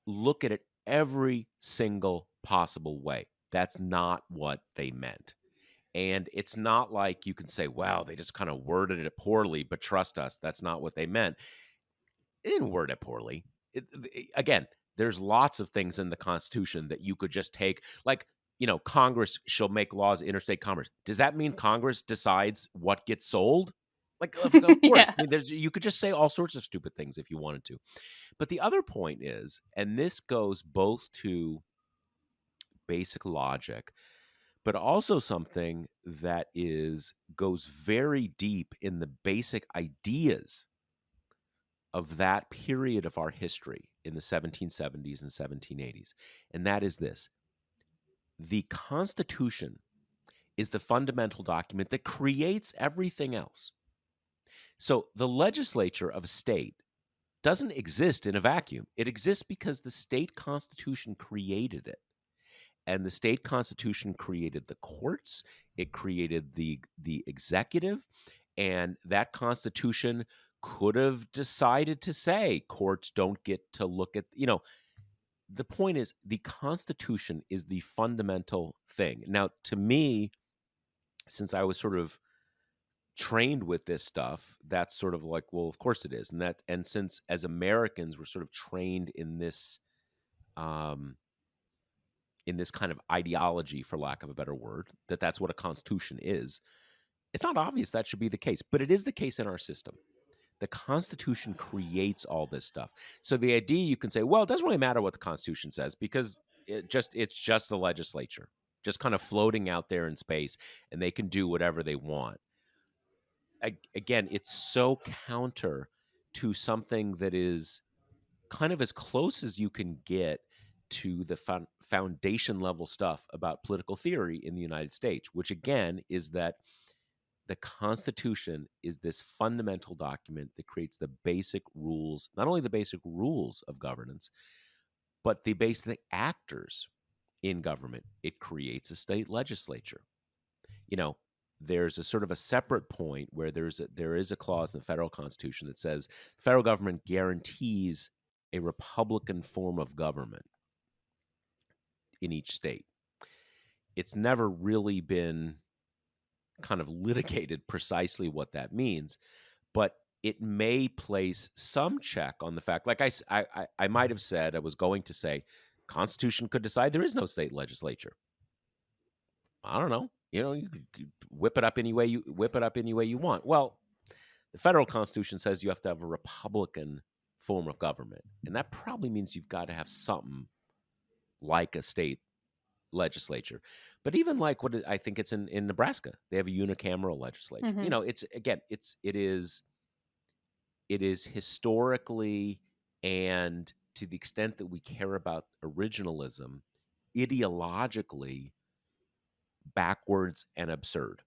look at it every single possible way. That's not what they meant. And it's not like you can say, wow, they just kind of worded it poorly, but trust us, that's not what they meant. It didn't word it poorly. Again, there's lots of things in the Constitution that you could just take, like, Congress shall make laws interstate commerce. Does that mean Congress decides what gets sold? Like, of course. Yeah. I mean, you could just say all sorts of stupid things if you wanted to. But the other point is, and this goes both to basic logic, but also something that goes very deep in the basic ideas of that period of our history in the 1770s and 1780s. And that is this: the Constitution is the fundamental document that creates everything else. So the legislature of a state doesn't exist in a vacuum. It exists because the state constitution created it. And the state constitution created the courts, it created the executive, and that constitution could have decided to say courts don't get to look at, the point is the constitution is the fundamental thing. Now, to me, since I was sort of trained with this stuff, that's sort of like, well, of course it is. And since as Americans we're sort of trained um in this kind of ideology, for lack of a better word, that's what a constitution is, it's not obvious that should be the case, but it is the case in our system. The Constitution creates all this stuff. So the idea, you can say, well, it doesn't really matter what the Constitution says because it's just the legislature just kind of floating out there in space, and they can do whatever they want. Again, it's so counter to something that is kind of as close as you can get to the foundation level stuff about political theory in the United States, which again is that the Constitution is this fundamental document that creates the basic rules, not only the basic rules of governance, but the basic actors in government. It creates a state legislature. You know, there's a sort of a separate point where there is a clause in the federal Constitution that says the federal government guarantees a Republican form of government in each state. It's never really been kind of litigated precisely what that means, but it may place some check on the fact, like I might have said, I was going to say, Constitution could decide there is no state legislature. I don't know. You could whip it up any way you want. Well, the federal Constitution says you have to have a Republican form of government, and that probably means you've got to have something like a state legislature. But even like I think it's in Nebraska, they have a unicameral legislature. Mhm. It's again, it is historically And to the extent that we care about originalism, ideologically backwards and absurd.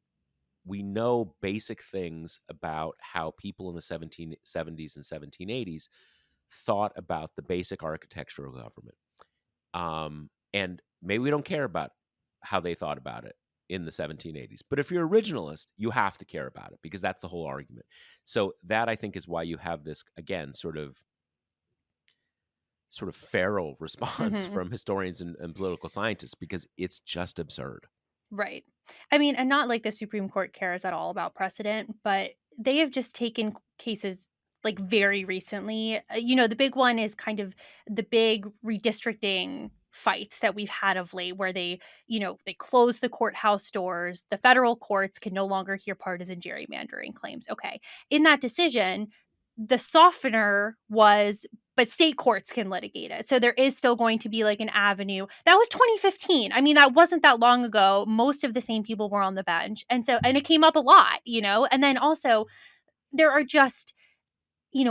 We know basic things about how people in the 1770s and 1780s thought about the basic architecture of government. And maybe we don't care about how they thought about it in the 1780s. But if you're originalist, you have to care about it because that's the whole argument. So that, I think, is why you have this, again, sort of feral response Mhm. from historians and political scientists, because it's just absurd. Right. I mean, and not like the Supreme Court cares at all about precedent, but they have just taken cases like very recently. The big one is kind of the big redistricting fights that we've had of late where they close the courthouse doors. The federal courts can no longer hear partisan gerrymandering claims. Okay. In that decision, the softener was but state courts can litigate it. So there is still going to be like an avenue. That was 2015. I mean, that wasn't that long ago. Most of the same people were on the bench. And it came up a lot. And then also there are just,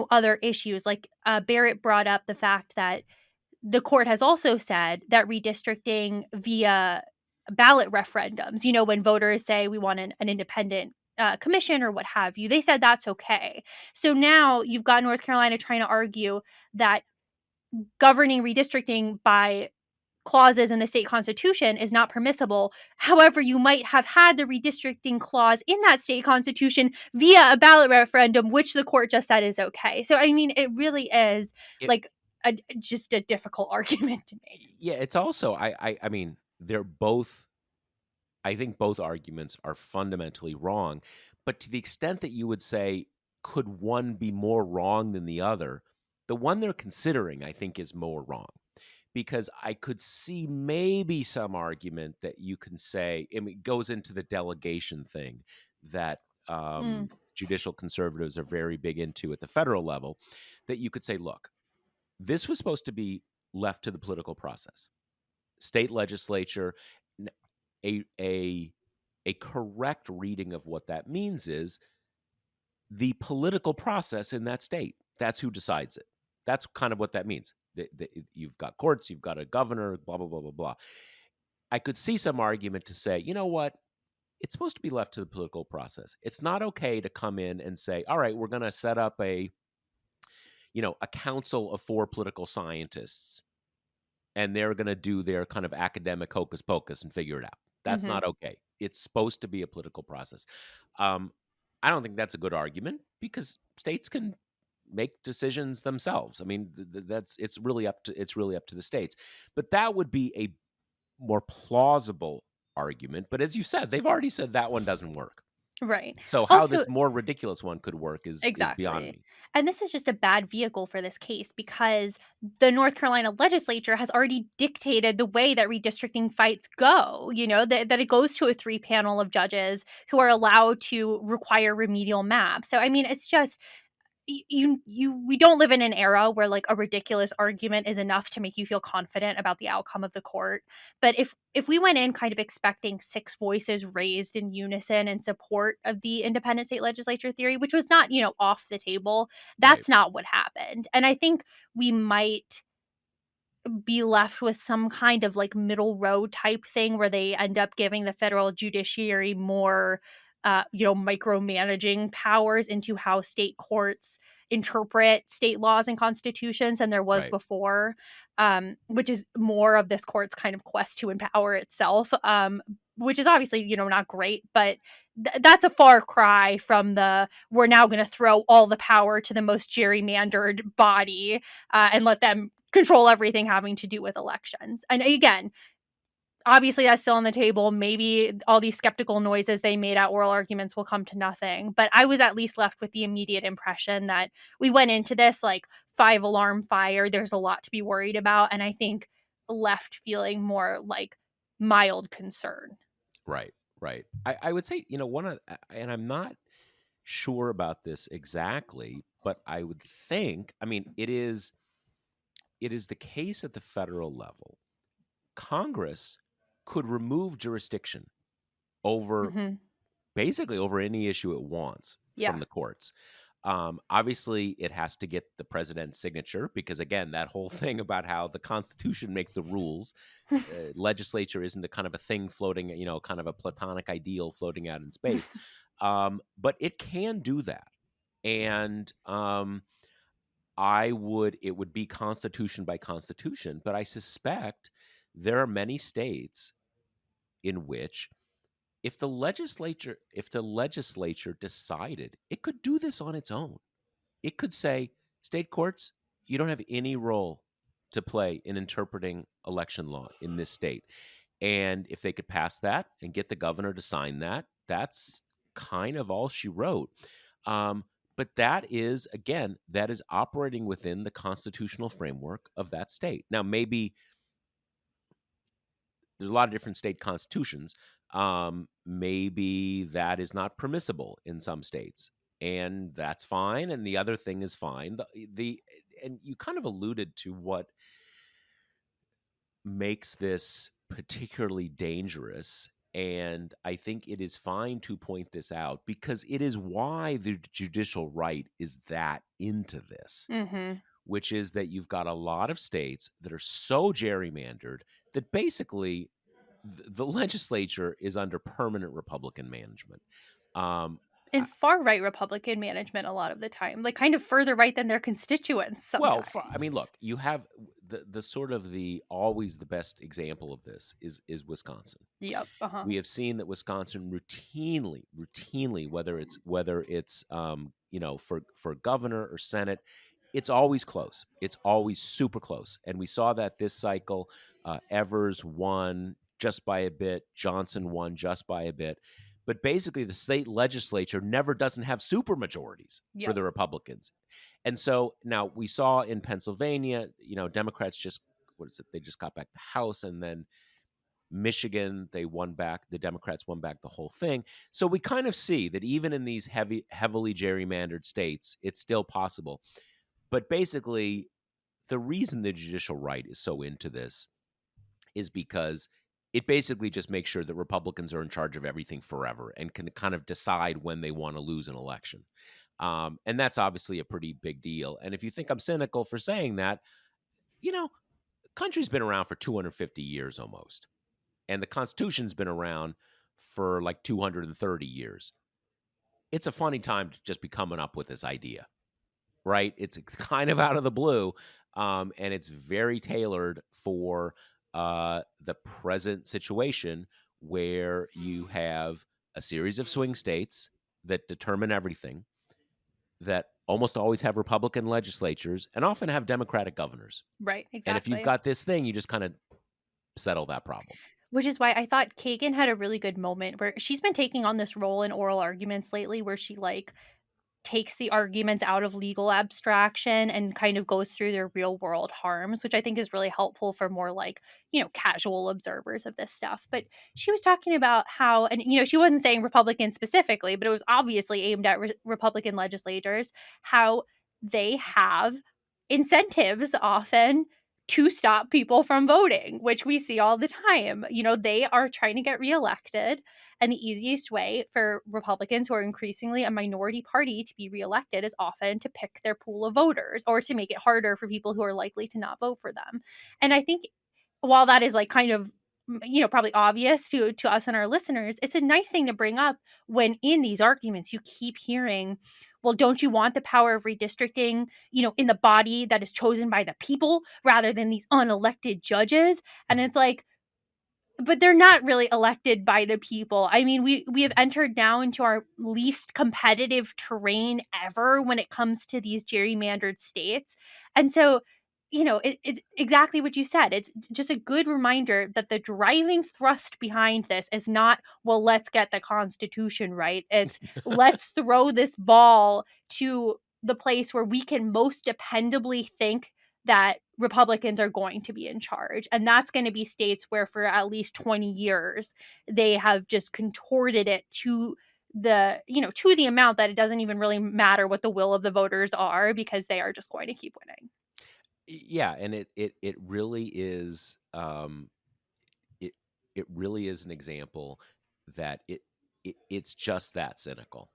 other issues. Like Barrett brought up the fact that the court has also said that redistricting via ballot referendums, when voters say we want an independent commission or what have you, they said that's okay. So now you've got North Carolina trying to argue that governing redistricting by clauses in the state constitution is not permissible. However, you might have had the redistricting clause in that state constitution via a ballot referendum, which the court just said is okay. So, I mean, it really is It, like just a difficult argument to make. yeah, it's also, I mean, they're both, I think both arguments are fundamentally wrong. But to the extent that you would say, could one be more wrong than the other? The one they're considering, I think, is more wrong, because I could see maybe some argument that you can say, I mean, it goes into the delegation thing that Mm, judicial conservatives are very big into at the federal level, that you could say, look, this was supposed to be left to the political process, state legislature. A correct reading of what that means is the political process in that state. That's who decides it. That's kind of what that means. You've got courts, you've got a governor, blah, blah, blah, blah, blah. I could see some argument to say, you know what? It's supposed to be left to the political process. It's not okay to come in and say, all right, we're going to set up a council of 4 political scientists, and they're going to do their kind of academic hocus pocus and figure it out. That's mhm. not okay. It's supposed to be a political process. Um, I don't think that's a good argument, because states can make decisions themselves. I mean, it's really up to the states. But that would be a more plausible argument. But as you said, they've already said that one doesn't work. Right. So how Also, this more ridiculous one could work is beyond exactly. me. And this is just a bad vehicle for this case because the North Carolina legislature has already dictated the way that redistricting fights go, that it goes to a 3 panel of judges who are allowed to require remedial maps. So, I mean, it's just we don't live in an era where like a ridiculous argument is enough to make you feel confident about the outcome of the court. But if we went in kind of expecting 6 voices raised in unison in support of the independent state legislature theory, which was not off the table, Right. that's not what happened. And I think we might be left with some kind of like middle road type thing where they end up giving the federal judiciary more micromanaging powers into how state courts interpret state laws and constitutions than there was Right. before, which is more of this court's kind of quest to empower itself, which is obviously not great, but that's a far cry from the we're now going to throw all the power to the most gerrymandered body and let them control everything having to do with elections. And again, obviously that's still on the table. Maybe all these skeptical noises they made at oral arguments will come to nothing. But I was at least left with the immediate impression that we went into this like 5 alarm fire. There's a lot to be worried about. And I think left feeling more like mild concern. Right. Right. I would say, and I'm not sure about this exactly, but I would think, I mean, it is the case at the federal level. Congress could remove jurisdiction over Hmm. basically over any issue it wants Yeah. from the courts. Obviously, it has to get the president's signature because, again, that whole thing about how the Constitution makes the rules, legislature isn't a kind of a thing floating, kind of a platonic ideal floating out in space. But it can do that. And it would be constitution by constitution, but I suspect there are many states in which if the legislature decided it could do this on its own, it could say, state courts, you don't have any role to play in interpreting election law in this state. And if they could pass that and get the governor to sign that, that's kind of all she wrote. Um, but that is operating within the constitutional framework of that state. Now, maybe there's a lot of different state constitutions. Maybe that is not permissible in some states, and that's fine. And the other thing is fine. And you kind of alluded to what makes this particularly dangerous. And I think it is fine to point this out because it is why the judicial right is that into this, Hmm. which is that you've got a lot of states that are so gerrymandered that basically the legislature is under permanent Republican management. Um, I- And far right Republican management a lot of the time, like kind of further right than their constituents well, sometimes. look, you have the sort of the always the best example of this is Wisconsin. Yep. Uh-huh. We have seen that Wisconsin routinely, whether it's for governor or senate, it's always close. It's always super close, and we saw that this cycle. Evers won just by a bit. Johnson won just by a bit. But basically, the state legislature never doesn't have super majorities for Yep. the Republicans. And so now we saw in Pennsylvania, Democrats just, what is it? They just got back the House, and then Michigan, the Democrats won back the whole thing. So we kind of see that even in these heavily gerrymandered states, it's still possible. But basically, the reason the judicial right is so into this is because it basically just makes sure that Republicans are in charge of everything forever and can kind of decide when they want to lose an election. And that's obviously a pretty big deal. And if you think I'm cynical for saying that, you know, country's been around for 250 years almost, and the Constitution's been around for like 230 years. It's a funny time to just be coming up with this idea, right? It's kind of out of the blue, and it's very tailored for the present situation where you have a series of swing states that determine everything, that almost always have Republican legislatures and often have Democratic governors. Right. And if you've Exactly. got this thing, you just kind of settle that problem. Which is why I thought Kagan had a really good moment where she's been taking on this role in oral arguments lately where she like takes the arguments out of legal abstraction and kind of goes through their real world harms, which I think is really helpful for more like, casual observers of this stuff. But she was talking about how, and, she wasn't saying Republicans specifically, but it was obviously aimed at Republican legislators, how they have incentives often to stop people from voting, which we see all the time. They are trying to get reelected. And the easiest way for Republicans, who are increasingly a minority party, to be reelected is often to pick their pool of voters or to make it harder for people who are likely to not vote for them. And I think while that is like kind of probably obvious to us and our listeners, it's a nice thing to bring up when in these arguments you keep hearing, well, don't you want the power of redistricting, in the body that is chosen by the people rather than these unelected judges? And it's like, but they're not really elected by the people. I mean, we have entered now into our least competitive terrain ever when it comes to these gerrymandered states. And so, it's exactly what you said. It's just a good reminder that the driving thrust behind this is not, well, let's get the Constitution right. It's let's throw this ball to the place where we can most dependably think that Republicans are going to be in charge. And that's going to be states where for at least 20 years they have just contorted it to the amount that it doesn't even really matter what the will of the voters are because they are just going to keep winning. Yeah, and it really is it really is an example that it's just that cynical.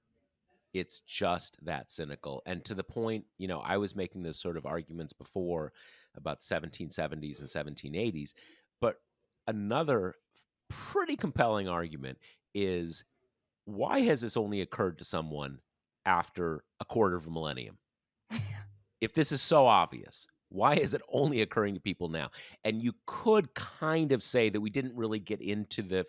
It's just that cynical. And to the point, I was making those sort of arguments before about 1770s and 1780s, but another pretty compelling argument is, why has this only occurred to someone after a quarter of a millennium? If this is so obvious, why is it only occurring to people now? And you could kind of say that we didn't really get into the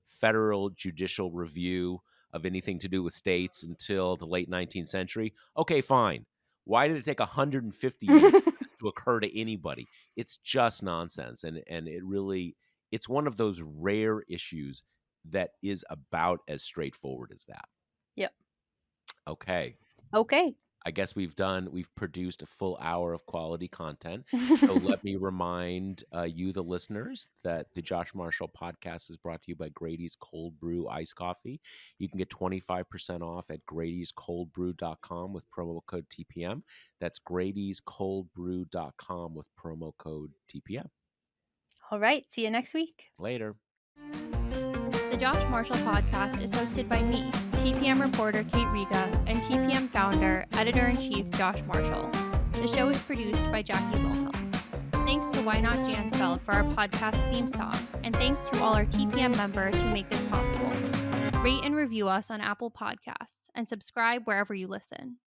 federal judicial review of anything to do with states until the late 19th century. Okay, fine. Why did it take 150 years for this to occur to anybody? It's just nonsense. And it's one of those rare issues that is about as straightforward as that. Yep. Okay. I guess we've produced a full hour of quality content. So let me remind you, the listeners, that the Josh Marshall podcast is brought to you by Grady's Cold Brew Iced Coffee. You can get 25% off at Grady'sColdBrew.com with promo code TPM. That's Grady'sColdBrew.com with promo code TPM. All right. See you next week. Later. The Josh Marshall podcast is hosted by me, TPM reporter Kate Riga, and TPM founder, editor-in-chief Josh Marshall. The show is produced by Jackie Wilhelm. Thanks to Why Not Jansfeld for our podcast theme song, and thanks to all our TPM members who make this possible. Rate and review us on Apple Podcasts, and subscribe wherever you listen.